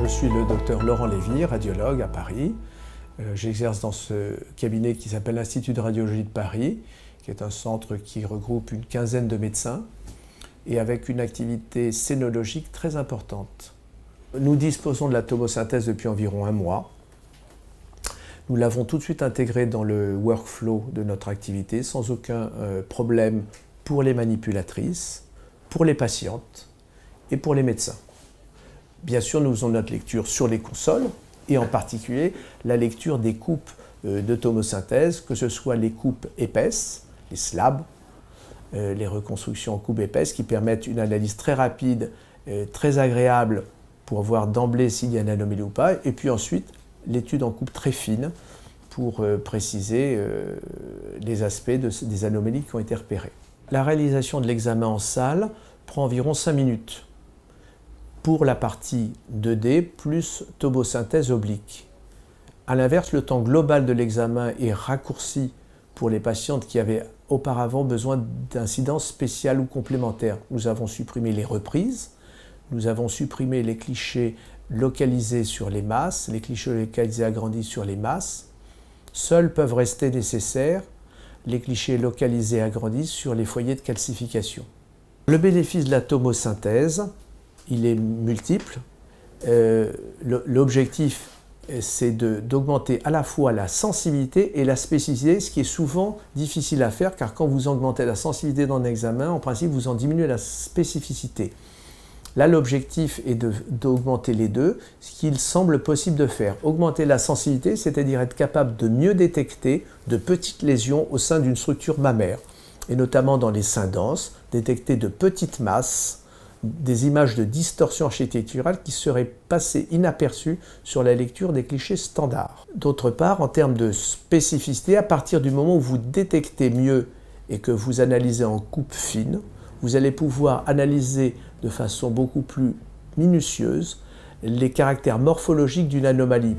suis le docteur Laurent Lévy, radiologue à Paris. J'exerce dans ce cabinet qui s'appelle l'Institut de radiologie de Paris, qui est un centre qui regroupe une quinzaine de médecins et avec une activité scénologique très importante. Nous disposons de la tomosynthèse depuis environ un mois. Nous l'avons tout de suite intégrée dans le workflow de notre activité sans aucun problème pour les manipulatrices, pour les patientes et pour les médecins. Bien sûr, nous faisons notre lecture sur les consoles et en particulier la lecture des coupes de tomosynthèse, que ce soit les coupes épaisses, les slabs, les reconstructions en coupes épaisses qui permettent une analyse très rapide, très agréable pour voir d'emblée s'il y a une anomalie ou pas, et puis ensuite l'étude en coupe très fine pour préciser les aspects des anomalies qui ont été repérées. La réalisation de l'examen en salle prend environ 5 minutes pour la partie 2D plus tomosynthèse oblique. A l'inverse, le temps global de l'examen est raccourci pour les patientes qui avaient auparavant besoin d'incidences spéciales ou complémentaires. Nous avons supprimé les reprises, nous avons supprimé les clichés localisés sur les masses, les clichés localisés agrandis sur les masses. Seuls peuvent rester nécessaires les clichés localisés agrandis sur les foyers de calcification. Le bénéfice de la tomosynthèse, il est multiple. L'objectif, c'est d'augmenter à la fois la sensibilité et la spécificité, ce qui est souvent difficile à faire, car quand vous augmentez la sensibilité dans un examen, en principe, vous en diminuez la spécificité. Là, l'objectif est d'augmenter les deux, ce qu'il semble possible de faire. Augmenter la sensibilité, c'est-à-dire être capable de mieux détecter de petites lésions au sein d'une structure mammaire, et notamment dans les seins denses, détecter de petites masses, des images de distorsion architecturale qui seraient passées inaperçues sur la lecture des clichés standards. D'autre part, en termes de spécificité, à partir du moment où vous détectez mieux et que vous analysez en coupe fine, vous allez pouvoir analyser de façon beaucoup plus minutieuse les caractères morphologiques d'une anomalie.